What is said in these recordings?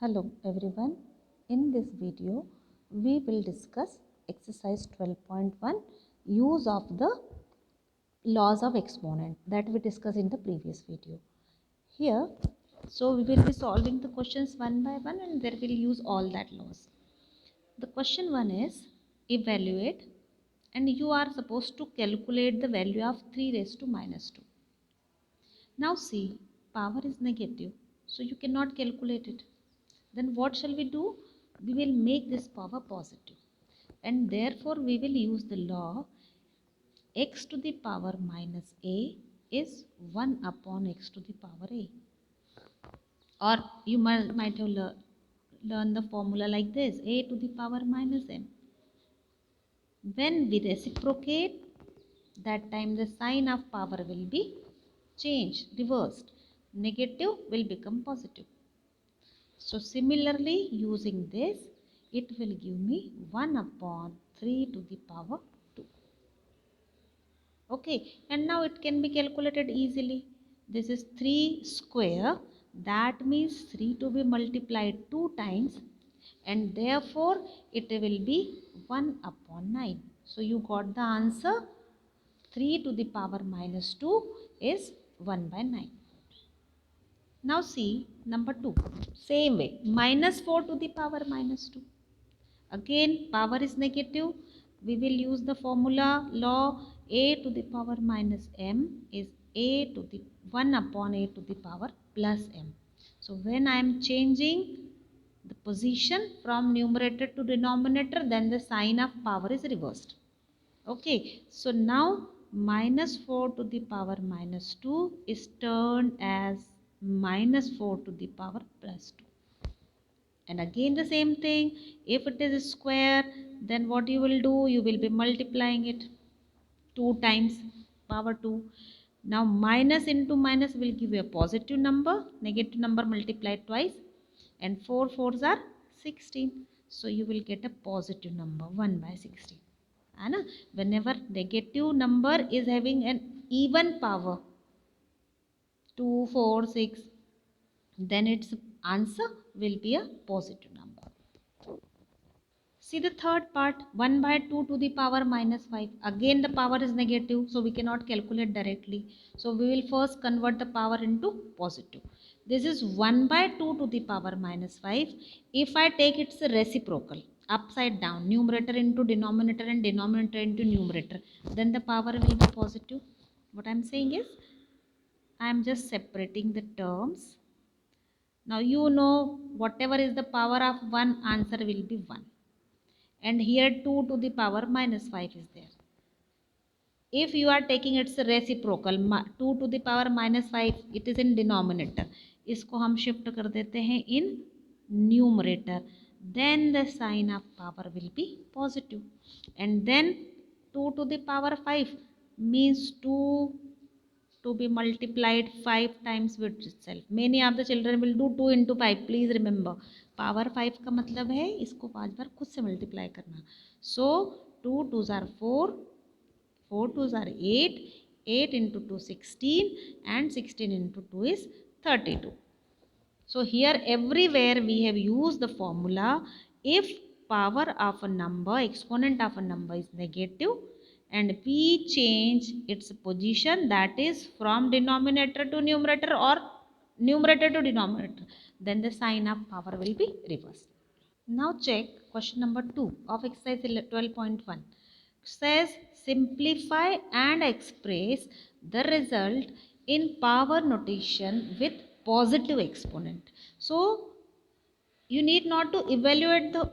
Hello everyone, in this video we will discuss exercise 12.1 use of the laws of exponent that we discussed in the previous video. Here, so we will be solving the questions one by one and there will use all that laws. The question 1 is evaluate and you are supposed to calculate the value of 3 raised to minus 2. Now see, power is negative, so you cannot calculate it. Then what shall we do? We will make this power positive. And therefore we will use the law x to the power minus a is 1 upon x to the power a. Or you might have learned the formula like this, a to the power minus m. When we reciprocate, that time the sign of power will be changed, reversed. Negative will become positive. So similarly, using this, it will give me 1 upon 3 to the power 2. Okay, and now it can be calculated easily. This is 3 square. That means 3 to be multiplied 2 times and therefore it will be 1 upon 9. So you got the answer. 3 to the power minus 2 is 1 by 9. Now see number 2. Same way, minus 4 to the power minus 2. Again, power is negative. We will use the formula law a to the power minus m is a to the 1 upon a to the power plus m. So when I am changing the position from numerator to denominator, then the sign of power is reversed. Okay, so now minus 4 to the power minus 2 is turned as minus 4 to the power plus 2. And again the same thing, if it is a square, then what you will do, you will be multiplying it 2 times power 2. Now minus into minus will give you a positive number, negative number multiplied twice, and 4 fours are 16. So you will get a positive number 1 by 16. And whenever negative number is having an even power 2, 4, 6, then its answer will be a positive number. See the third part, 1 by 2 to the power minus 5. Again the power is negative, so we cannot calculate directly. So we will first convert the power into positive. This is 1 by 2 to the power minus 5. If I take its reciprocal, upside down, numerator into denominator and denominator into numerator, then the power will be positive. What I am saying is, I am just separating the terms. Now you know whatever is the power of 1, answer will be 1. And here 2 to the power minus 5 is there. If you are taking its reciprocal, 2 to the power minus 5, it is in denominator. इसको हम shift कर देते हैं in numerator. Then the sign of power will be positive. And then 2 to the power 5 means 2 to be multiplied 5 times with itself. Many of the children will do 2 into 5. Please remember, power 5 का मतलब है इसको 5 बार खुद से multiply करना. So 2 2s are 4, 4 2s are 8, 8 into 2 16, and 16 into 2 is 32. So here everywhere we have used the formula, if power of a number, exponent of a number is negative, and we change its position, that is from denominator to numerator or numerator to denominator, then the sign of power will be reversed. Now check question number 2 of exercise 12.1. Says simplify and express the result in power notation with positive exponent. So you need not to evaluate the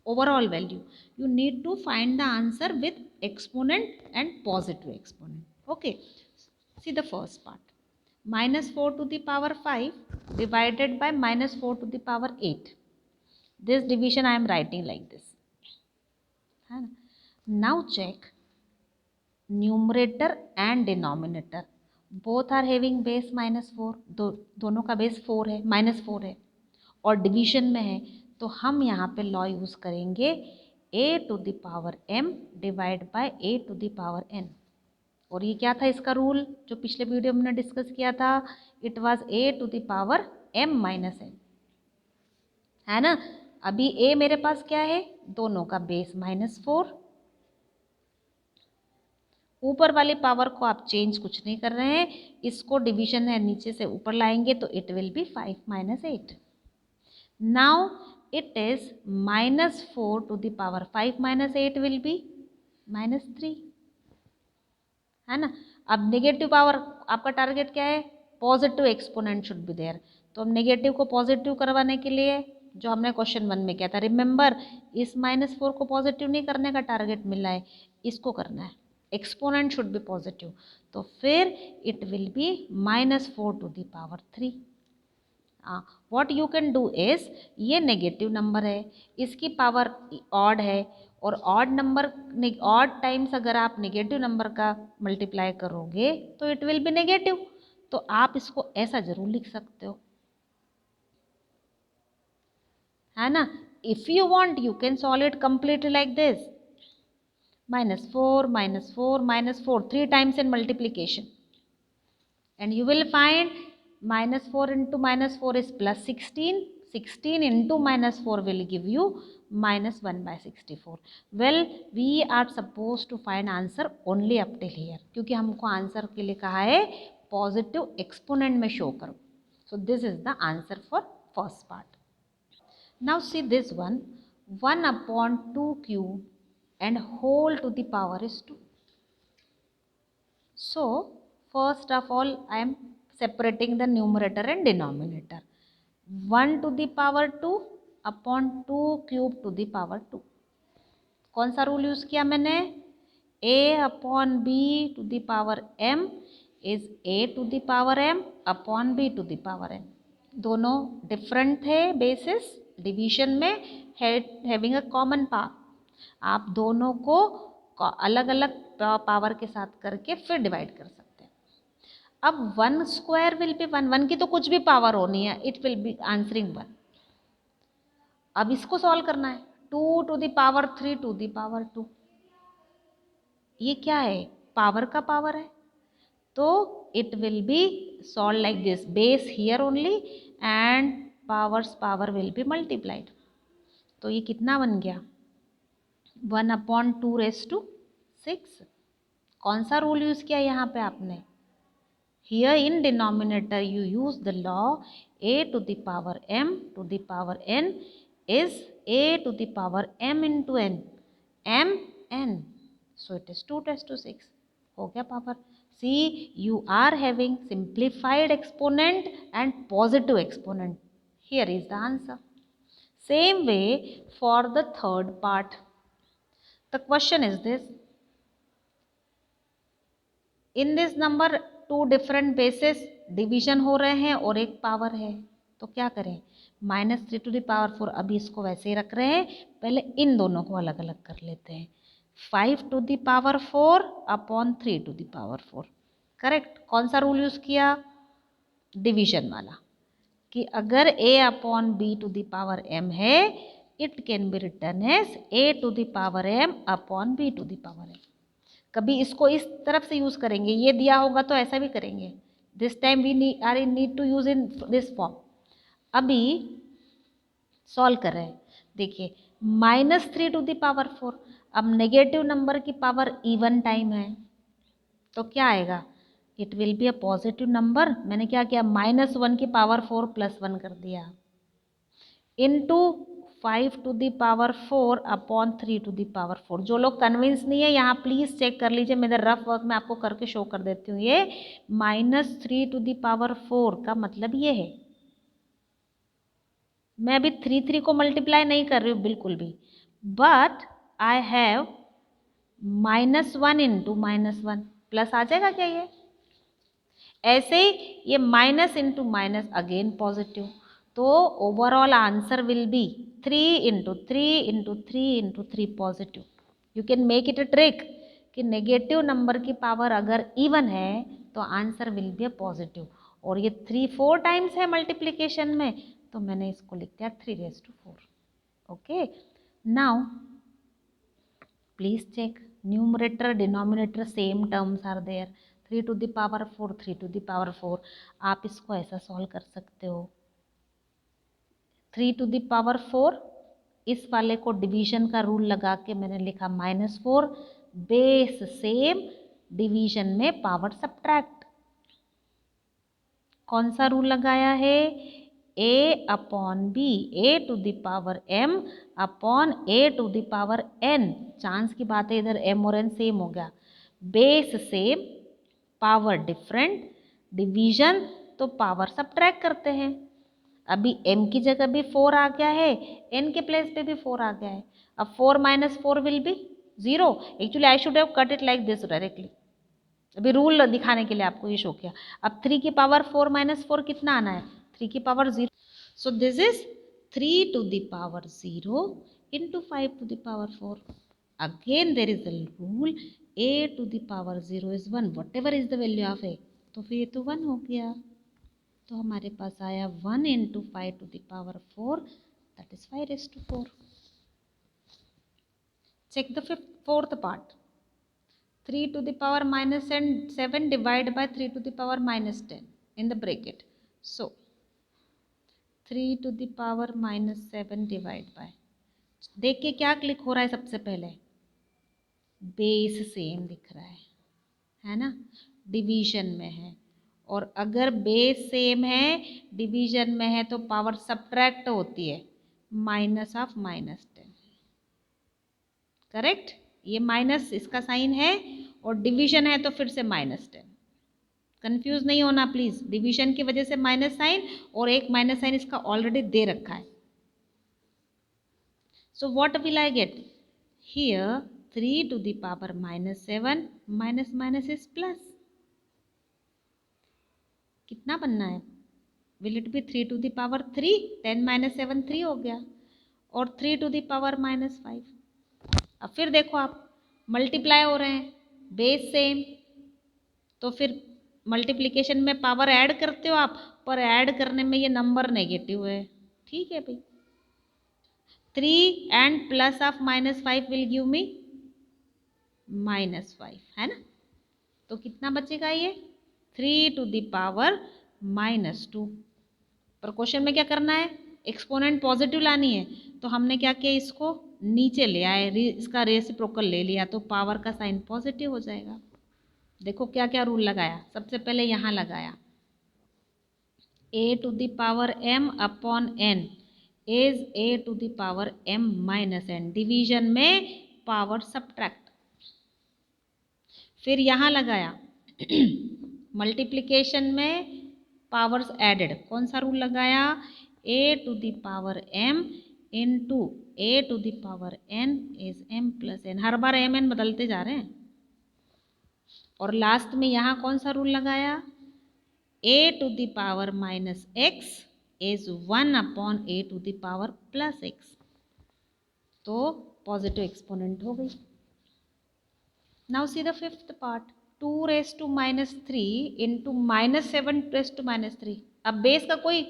overall value. You need to find the answer with exponent and positive exponent. Okay. See the first part. Minus 4 to the power 5 divided by minus 4 to the power 8. This division I am writing like this. Now check numerator and denominator. Both are having base minus 4. दोनों का base 4 है, minus 4 है और division में है, तो हम यहाँ पे लॉ यूज़ करेंगे a to the power m divide by a to the power n. और ये क्या था इसका रूल जो पिछले वीडियो में हमने डिस्कस किया था, it was a to the power m minus n. है ना। अभी a मेरे पास क्या है, दोनों का बेस -4, ऊपर वाली पावर को आप चेंज कुछ नहीं कर रहे हैं, इसको डिवीजन है नीचे से ऊपर लाएंगे तो it will B 5 - 8. Now it is -4 to the power 5 - 8 will be -3, है ना। अब नेगेटिव पावर, आपका टारगेट क्या है, positive exponent should be there, तो हम नेगेटिव को पॉजिटिव करवाने के लिए जो हमने क्वेश्चन 1 में किया था, रिमेंबर इस -4 को पॉजिटिव नहीं करने का टारगेट मिला है, इसको करना है, एक्सपोनेंट शुड बी पॉजिटिव, तो फिर it will B -4 to the power 3. What you can do is, ये नेगेटिव नंबर है, इसकी पावर ऑड है, और ऑड नंबर, ऑड टाइम्स अगर आप नेगेटिव नंबर का मल्टीप्लाई करोगे तो इट विल बी नेगेटिव, तो आप इसको ऐसा जरूर लिख सकते हो, है ना। If you want you can solve it completely like this, -4 -4 -4 3 times in multiplication, and you will find -4 into -4 is +16. 16 into -4 will give you -1/64. Well, we are supposed to find answer only up till here, क्योंकि हमको answer के लिए कहा है positive exponent में show करो. So this is the answer for first part. Now see this one, 1/2 cube and whole to the power is 2. So first of all I am separating the numerator and denominator. 1 to the power 2 upon 2 cube to the power 2. कौन सा rule use किया मैंने, a upon b to the power m is a to the power m upon b to the power n. दोनों different थे basis, division में having a common power, आप दोनों को अलग अलग पावर के साथ करके फिर डिवाइड कर सकते हैं. अब 1 स्क्वायर विल बी 1, 1 की तो कुछ भी पावर होनी है, इट विल बी आंसरिंग 1. अब इसको सॉल्व करना है, 2 to the power 3 to the power 2, ये क्या है, पावर का पावर है, तो it will B solve like this, base here only and powers power will be multiplied. तो ये कितना बन गया, 1/2⁶. कौन सा रूल यूज़ किया यहाँ पे आपने, here in denominator you use the law a to the power m to the power n is a to the power m into n, m n, so it is 2 × 6. हो गया power. See, you are having simplified exponent and positive exponent. Here is the answer. Same way for the third part. The question is this, in this number two different basis division हो रहे हैं और एक power है, तो क्या करें, -3 to the power 4, अभी इसको वैसे ही रख रहे हैं, पहले इन दोनों को अलग अलग कर लेते हैं. 5 to the power 4 upon 3 to the power 4. Correct. कौन सा रूल यूज़ किया, डिवीजन वाला, कि अगर a upon b to the power m है, it can be return as a to the power m upon b to the power m. कभी इसको इस तरफ से यूज़ करेंगे, ये दिया होगा तो ऐसा भी करेंगे. This time we are in need to use in this form. अभी सॉल्व कर रहे हैं, देखिए -3 to the power 4, अब नेगेटिव नंबर की पावर इवन टाइम है, तो क्या आएगा, it will be a positive number. मैंने क्या किया, -1 की पावर 4 +1 कर दिया, into 5 to the power 4 upon 3 to the power 4. जो लोग कन्विंस नहीं है यहाँ प्लीज़ चेक कर लीजिए, मेरे रफ वर्क में आपको करके शो कर देती हूँ. ये -3 to the power 4 का मतलब ये है, मैं अभी 3 को मल्टीप्लाई नहीं कर रही हूँ बिल्कुल भी, but I have -1 into -1, plus आ जाएगा क्या ये, ऐसे ही ये minus into minus again positive, तो overall answer will be 3 × 3 × 3 × 3 positive. You can make it a trick कि नेगेटिव नंबर की पावर अगर इवन है तो answer will be a positive, और ये 3-4 टाइम्स है मल्टीप्लिकेशन में, तो मैंने इसको लिख दिया 3⁴. Okay, now please check, numerator denominator same terms are there, 3 to the power 4 3 to the power 4. आप इसको ऐसा सॉल्व कर सकते हो, 3 टू द पावर 4, इस वाले को डिवीजन का रूल लगा के मैंने लिखा -4, बेस सेम, डिवीजन में पावर सब्ट्रैक्ट। कौन सा रूल लगाया है? a upon b, a to the power m upon a to the power n। Chance की बात है, इधर m और n सेम हो गया। Base same, power different, division तो पावर सब्ट्रैक्ट करते हैं। अभी m की जगह भी 4 आ गया है, n के प्लेस पे भी 4 आ गया है। अब 4 - 4 will be 0। Actually I should have cut it like this directly, अभी रूल दिखाने के लिए आपको ये शो किया। अब 3 की पावर 4 - 4 कितना आना है? 3 की power 0। So this is 3 to the power 0 into 5 to the power 4। Again there is a rule, a to the power 0 is 1, whatever is the value of a, तो फिर ये तो 1 हो गया। तो हमारे पास आया 1 into 5 to the power 4, that is 5⁴। Check the fourth part. 3 to the power -7 divided by 3 to the power -10 in the bracket. So 3 to the power -7 divided by, देखिए क्या क्लिक हो रहा है? सबसे पहले बेस सेम दिख रहा है ना, डिवीजन में है। और अगर बेस सेम है, डिवीजन में है, तो पावर सब्ट्रैक्ट होती है, माइनस ऑफ -10। करेक्ट? ये माइनस इसका साइन है और डिवीजन है तो फिर से -10। कंफ्यूज नहीं होना प्लीज, डिवीजन की वजह से माइनस साइन और एक माइनस साइन इसका ऑलरेडी दे रखा है। So what will I get here? 3 to the power -7 minus minus is plus. कितना बनना है? Will it be 3 to the power 3? 10 - 7 3 हो गया, और 3 टू द पावर -5। अब फिर देखो आप मल्टीप्लाई हो रहे हैं, बेस सेम, तो फिर मल्टीप्लिकेशन में पावर ऐड करते हो आप, पर ऐड करने में ये नंबर नेगेटिव है। ठीक है भाई, 3 and plus of -5 will give me -5, है ना। तो कितना बचेगा ये? 3 टू द पावर -2। पर क्वेश्चन में क्या करना है? एक्सपोनेंट पॉजिटिव लानी है, तो हमने क्या किया? इसको नीचे ले आए, इसका रेसिप्रोकल ले लिया, तो पावर का साइन पॉजिटिव हो जाएगा। देखो क्या क्या रूल लगाया। सबसे पहले यहाँ लगाया a to the power m upon n is a to the power m minus n, division में पावर सब्ट्रैक्ट। फिर यहाँ लगाया मल्टीप्लिकेशन में पावर्स एडेड। कौन सा रूल लगाया? a to the power m into a to the power n is m plus n। हर बार m n बदलते जा रहे हैं। और लास्ट में यहाँ कौन सा रूल लगाया? a to the power -x is 1 upon a to the power +x। तो पॉजिटिव एक्सपोनेंट हो गई। Now see the fifth part, 2 raised to -3 into -7 raised to -3। अब बेस का कोई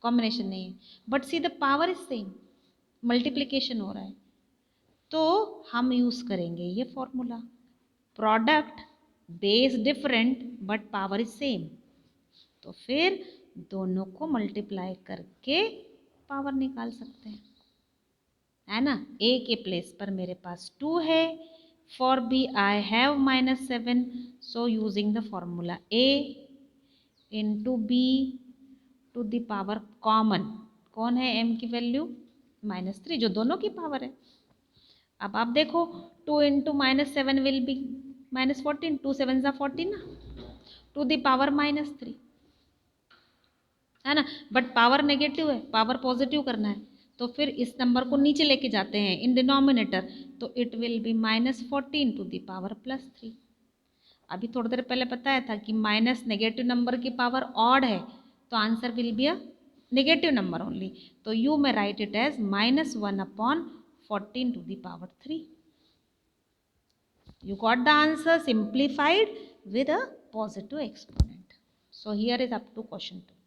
कॉम्बिनेशन नहीं है, but see the power is same, multiplication हो रहा है, तो हम यूज करेंगे ये formula, product base different but power is same. तो फिर दोनों को मल्टीप्लाई करके पावर निकाल सकते हैं, है ना। a के प्लेस पर मेरे पास 2 है, for b I have -7, so using the formula a into b to the power common, कौन है m की वैल्यू? -3, जो दोनों की पावर है। अब आप देखो 2 इंटू -7 विल बी -14, 2 7 ज़ा 14 ना, टू द पावर -3, है ना। बट पावर नेगेटिव है, पावर पॉजिटिव करना है, तो फिर इस नंबर को नीचे लेके जाते हैं इन डिनोमिनेटर, तो it will be -14 to the power +3। अभी थोड़ी देर पहले बताया था कि माइनस नेगेटिव नंबर की पावर ऑड है, तो answer will be a negative number only. तो you may write it as -1 upon 14 to the power 3। You got the answer simplified with a positive exponent. So here is up to question 2.